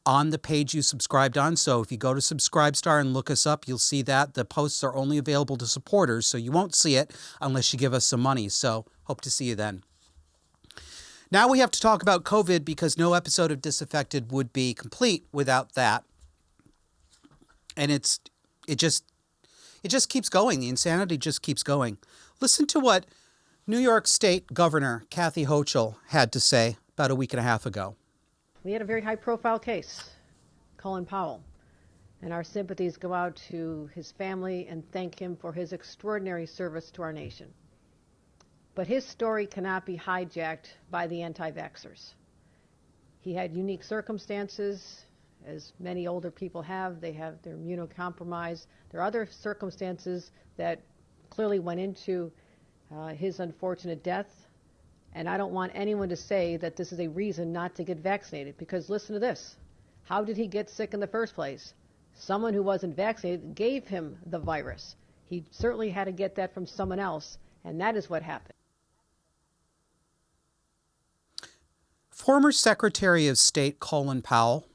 on the page you subscribed on. So if you go to Subscribestar and look us up, you'll see that. The posts are only available to supporters, so you won't see it unless you give us some money. So hope to see you then. Now we have to talk about COVID because no episode of Disaffected would be complete without that. And it just keeps going. The insanity just keeps going. Listen to what New York State Governor Kathy Hochul had to say about a week and a half ago. We had a very high-profile case, Colin Powell, and our sympathies go out to his family and thank him for his extraordinary service to our nation. But his story cannot be hijacked by the anti-vaxxers. He had unique circumstances, as many older people have. They're immunocompromised. There are other circumstances that clearly went into his unfortunate death. And I don't want anyone to say that this is a reason not to get vaccinated, because listen to this. How did he get sick in the first place? Someone who wasn't vaccinated gave him the virus. He certainly had to get that from someone else, and that is what happened. Former Secretary of State Colin Powell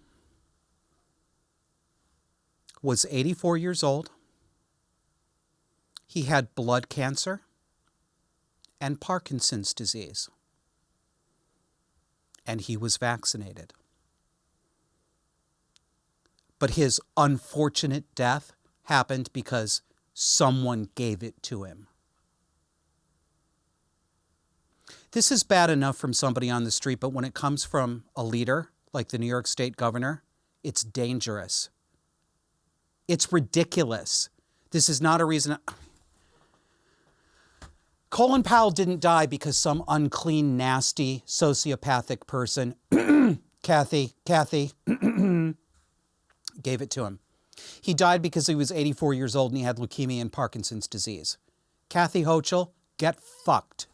was 84 years old. He had blood cancer and Parkinson's disease. And he was vaccinated. But his unfortunate death happened because someone gave it to him. This is bad enough from somebody on the street, but when it comes from a leader like the New York State governor, it's dangerous. It's ridiculous. This is not a reason. Colin Powell didn't die because some unclean, nasty, sociopathic person, Kathy, gave it to him. He died because he was 84 years old and he had leukemia and Parkinson's disease. Kathy Hochul, get fucked.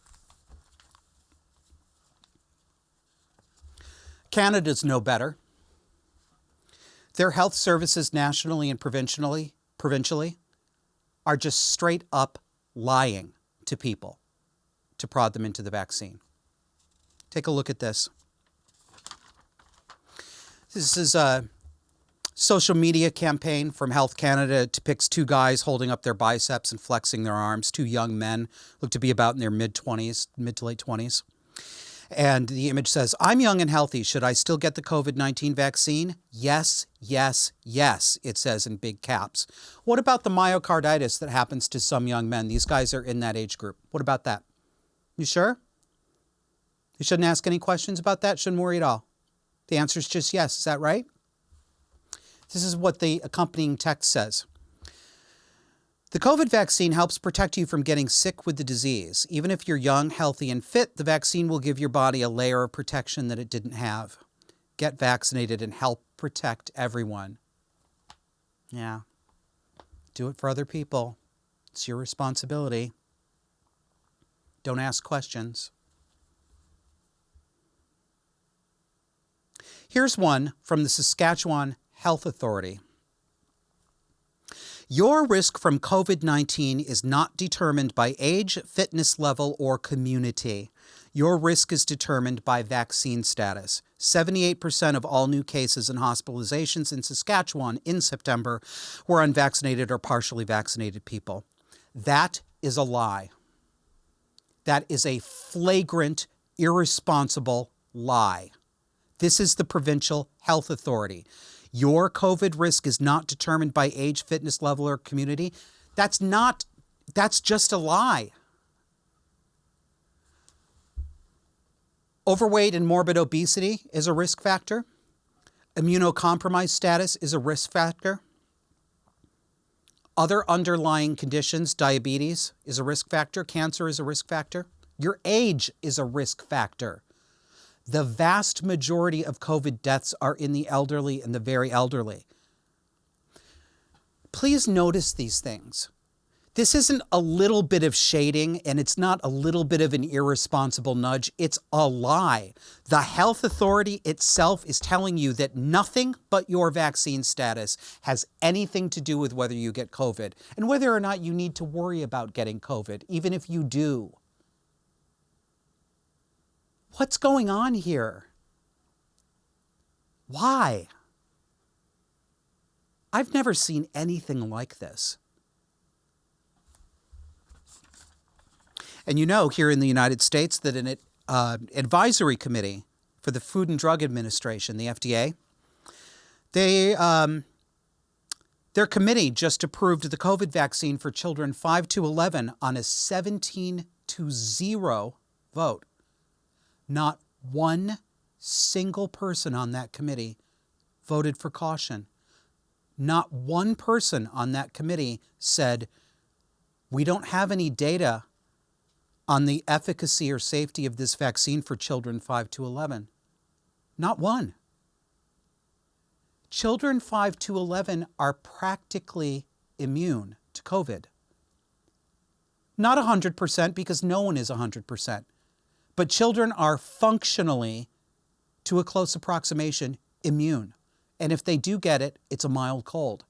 Canada's no better. Their health services nationally and provincially are just straight up lying to people to prod them into the vaccine. Take a look at this. This is a social media campaign from Health Canada. It depicts two guys holding up their biceps and flexing their arms, two young men, look to be about in their mid to late 20s. And the image says, "I'm young and healthy. Should I still get the COVID-19 vaccine? Yes, yes, yes," it says in big caps. What about the myocarditis that happens to some young men? These guys are in that age group. What about that? You sure? You shouldn't ask any questions about that? Shouldn't worry at all? The answer is just yes. Is that right? This is what the accompanying text says. The COVID vaccine helps protect you from getting sick with the disease. Even if you're young, healthy, and fit, the vaccine will give your body a layer of protection that it didn't have. get vaccinated and help protect everyone. Yeah. Do it for other people. It's your responsibility. Don't ask questions. Here's one from the Saskatchewan Health Authority. Your risk from COVID-19 is not determined by age, fitness level, or community. Your risk is determined by vaccine status. 78% of all new cases and hospitalizations in Saskatchewan in September were unvaccinated or partially vaccinated people. That is a lie. That is a flagrant, irresponsible lie. This is the Provincial Health Authority. Your COVID risk is not determined by age, fitness level, or community. That's just a lie. Overweight and morbid obesity is a risk factor. Immunocompromised status is a risk factor. Other underlying conditions, diabetes is a risk factor. Cancer is a risk factor. Your age is a risk factor. The vast majority of COVID deaths are in the elderly and the very elderly. Please notice these things. This isn't a little bit of shading, and it's not a little bit of an irresponsible nudge. It's a lie. The health authority itself is telling you that nothing but your vaccine status has anything to do with whether you get COVID and whether or not you need to worry about getting COVID, even if you do. What's going on here? Why? I've never seen anything like this. And you know, here in the United States, that an advisory committee for the Food and Drug Administration, the FDA, their committee just approved the COVID vaccine for children 5 to 11 on a 17-0 vote. Not one single person on that committee voted for caution. Not one person on that committee said, we don't have any data on the efficacy or safety of this vaccine for children 5 to 11. Not one. Children 5 to 11 are practically immune to COVID. Not 100%, because no one is 100%. But children are functionally, to a close approximation, immune. And if they do get it, it's a mild cold.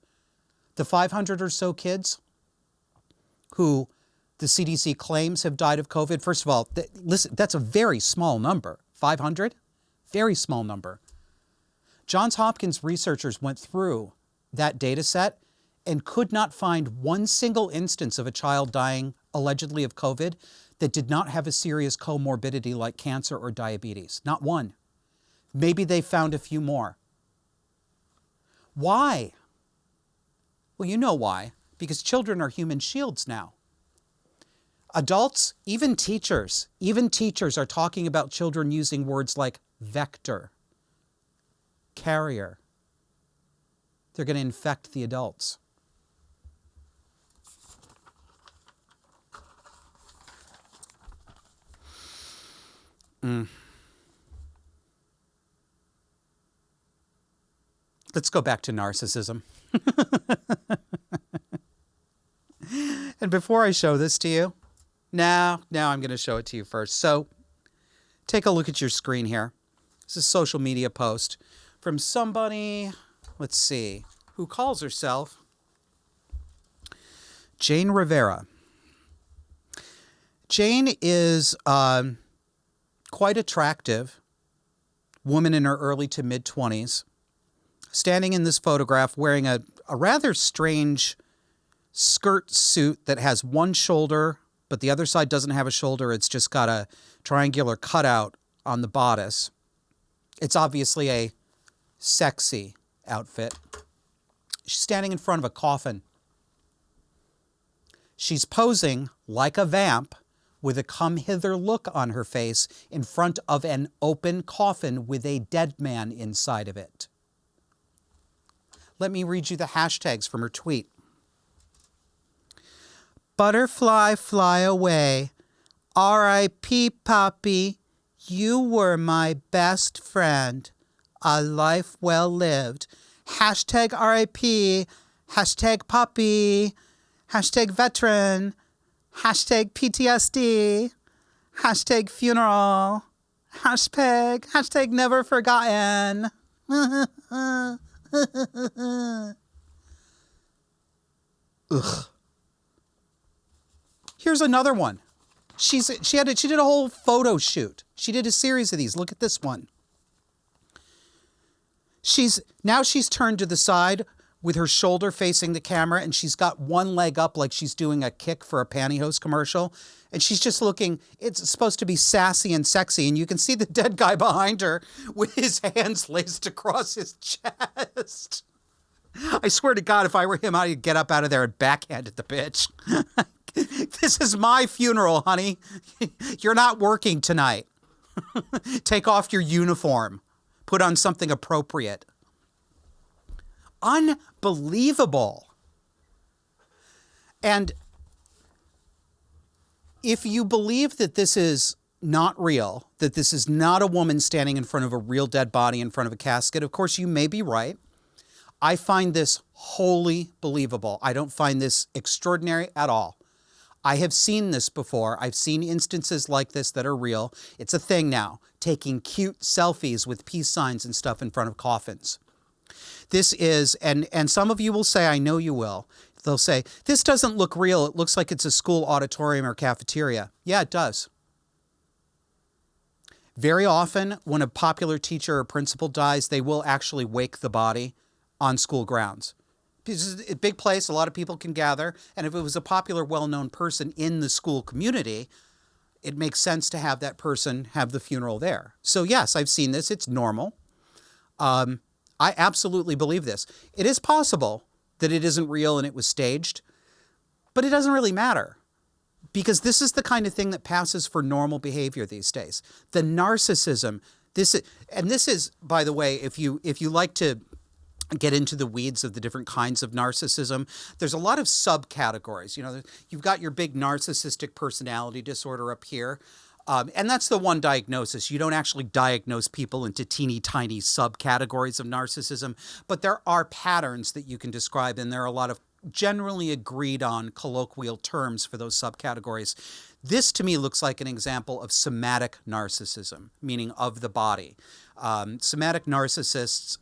The 500 or so kids who the CDC claims have died of COVID, first of all, listen, that's a very small number. 500? Very small number. Johns Hopkins researchers went through that data set and could not find one single instance of a child dying allegedly of COVID that did not have a serious comorbidity like cancer or diabetes. Not one. Maybe they found a few more. Why? Well, you know why. Because children are human shields now. Adults, even teachers are talking about children using words like vector, carrier. They're going to infect the adults. Let's go back to narcissism. And before I show this to you, now I'm going to show it to you first. So take a look at your screen here. This is a social media post from somebody, let's see, who calls herself Jane Rivera. Jane is quite attractive woman in her early to mid-20s, standing in this photograph wearing a rather strange skirt suit that has one shoulder, but the other side doesn't have a shoulder. It's just got a triangular cutout on the bodice. It's obviously a sexy outfit. She's standing in front of a coffin. She's posing like a vamp with a come-hither look on her face in front of an open coffin with a dead man inside of it. Let me read you the hashtags from her tweet. Butterfly fly away. R.I.P. Poppy. You were my best friend. A life well lived. Hashtag RIP. Hashtag Poppy. Hashtag veteran. Hashtag PTSD. Hashtag funeral. Hashtag never forgotten. Ugh. Here's another one. She did a whole photo shoot. She did a series of these. Look at this one. She's turned to the side with her shoulder facing the camera, and she's got one leg up like she's doing a kick for a pantyhose commercial. And she's just looking, it's supposed to be sassy and sexy, and you can see the dead guy behind her with his hands laced across his chest. I swear to God, if I were him, I'd get up out of there and backhand the bitch. This is my funeral, honey. You're not working tonight. Take off your uniform. Put on something appropriate. Unbelievable. And if you believe that this is not real, that this is not a woman standing in front of a real dead body in front of a casket, of course you may be right. I find this wholly believable. I don't find this extraordinary at all. I have seen this before. I've seen instances like this that are real. It's a thing now, taking cute selfies with peace signs and stuff in front of coffins. This is, and some of you will say, I know you will, they'll say, this doesn't look real. It looks like it's a school auditorium or cafeteria. Yeah, it does. Very often, when a popular teacher or principal dies, they will actually wake the body on school grounds. This is a big place, a lot of people can gather, and if it was a popular, well-known person in the school community, it makes sense to have that person have the funeral there. So yes, I've seen this. It's normal. I absolutely believe this. It is possible that it isn't real and it was staged, but it doesn't really matter because this is the kind of thing that passes for normal behavior these days. The narcissism, this is, by the way, if you like to get into the weeds of the different kinds of narcissism, there's a lot of subcategories. You know, you've got your big narcissistic personality disorder up here. And that's the one diagnosis. You don't actually diagnose people into teeny tiny subcategories of narcissism, but there are patterns that you can describe, and there are a lot of generally agreed on colloquial terms for those subcategories. This to me looks like an example of somatic narcissism, meaning of the body. Somatic narcissists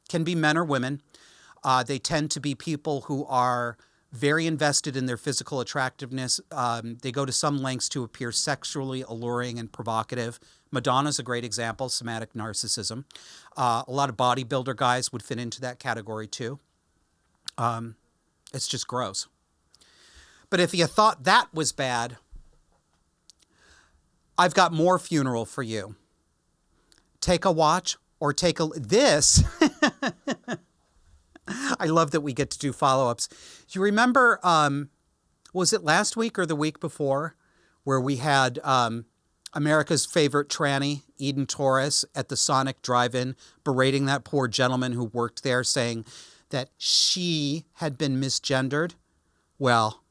can be men or women. They tend to be people who are very invested in their physical attractiveness. They go to some lengths to appear sexually alluring and provocative. Madonna's a great example, somatic narcissism. A lot of bodybuilder guys would fit into that category too. It's just gross. But if you thought that was bad, I've got more funeral for you. Take a watch or take a... This... I love that we get to do follow-ups. Do you remember, was it last week or the week before, where we had America's favorite tranny, Eden Torres, at the Sonic Drive-In, berating that poor gentleman who worked there, saying that she had been misgendered? Well,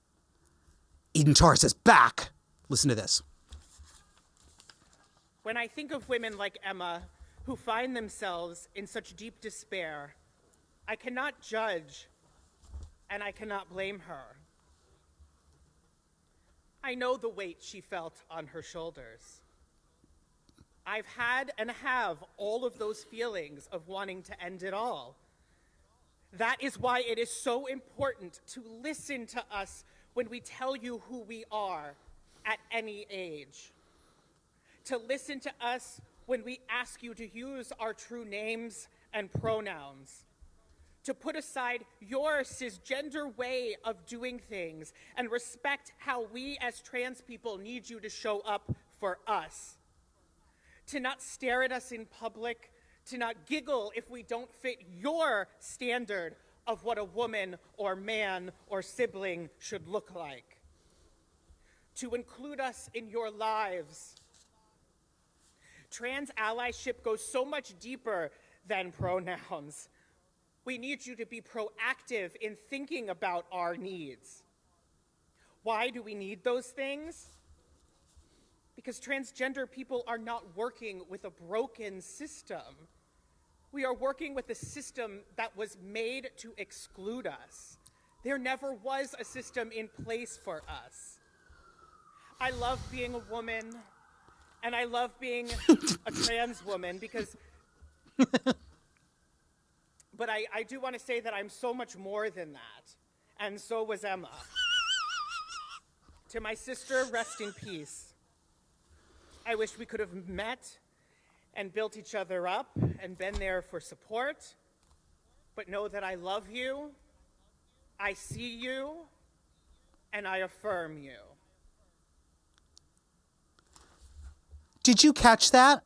Eden Torres is back. Listen to this. When I think of women like Emma, who find themselves in such deep despair, I cannot judge, and I cannot blame her. I know the weight she felt on her shoulders. I've had and have all of those feelings of wanting to end it all. That is why it is so important to listen to us when we tell you who we are at any age. To listen to us when we ask you to use our true names and pronouns. To put aside your cisgender way of doing things and respect how we as trans people need you to show up for us. To not stare at us in public, to not giggle if we don't fit your standard of what a woman or man or sibling should look like. To include us in your lives. Trans allyship goes so much deeper than pronouns. We need you to be proactive in thinking about our needs. Why do we need those things? Because transgender people are not working with a broken system. We are working with a system that was made to exclude us. There never was a system in place for us. I love being a woman, and I love being a trans woman because, but I do want to say that I'm so much more than that, and so was Emma. To my sister, rest in peace. I wish we could have met and built each other up and been there for support, but know that I love you, I see you, and I affirm you. Did you catch that?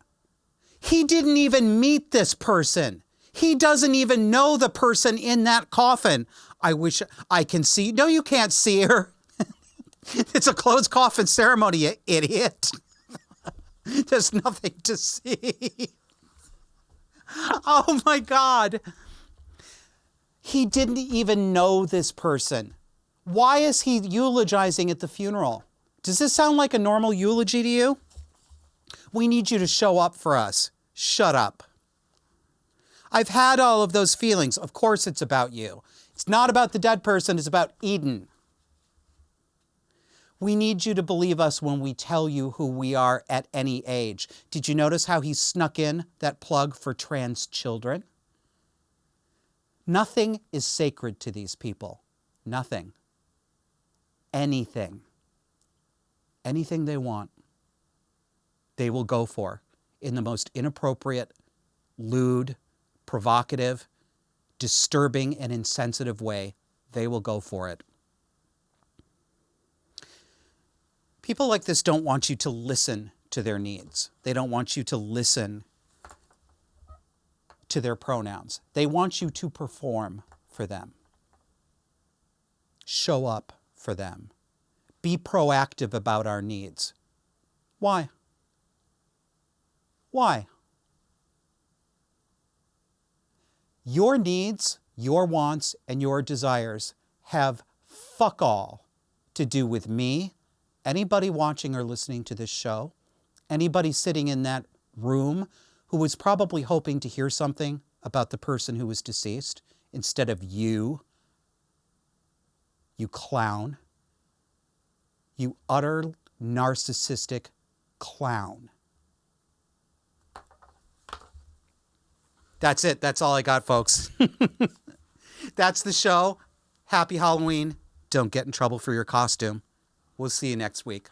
He didn't even meet this person. He doesn't even know the person in that coffin. I wish I can see. No, you can't see her. It's a closed coffin ceremony, you idiot. There's nothing to see. Oh my God. He didn't even know this person. Why is he eulogizing at the funeral? Does this sound like a normal eulogy to you? We need you to show up for us. Shut up. I've had all of those feelings. Of course it's about you. It's not about the dead person, it's about Eden. We need you to believe us when we tell you who we are at any age. Did you notice how he snuck in that plug for trans children? Nothing is sacred to these people. Nothing. Anything. Anything they want, they will go for in the most inappropriate, lewd, provocative, disturbing, and insensitive way. They will go for it. People like this don't want you to listen to their needs. They don't want you to listen to their pronouns. They want you to perform for them. Show up for them. Be proactive about our needs. Why? Why? Your needs, your wants, and your desires have fuck all to do with me, anybody watching or listening to this show, anybody sitting in that room who was probably hoping to hear something about the person who was deceased instead of you, you clown, you utter narcissistic clown. That's it. That's all I got, folks. That's the show. Happy Halloween. Don't get in trouble for your costume. We'll see you next week.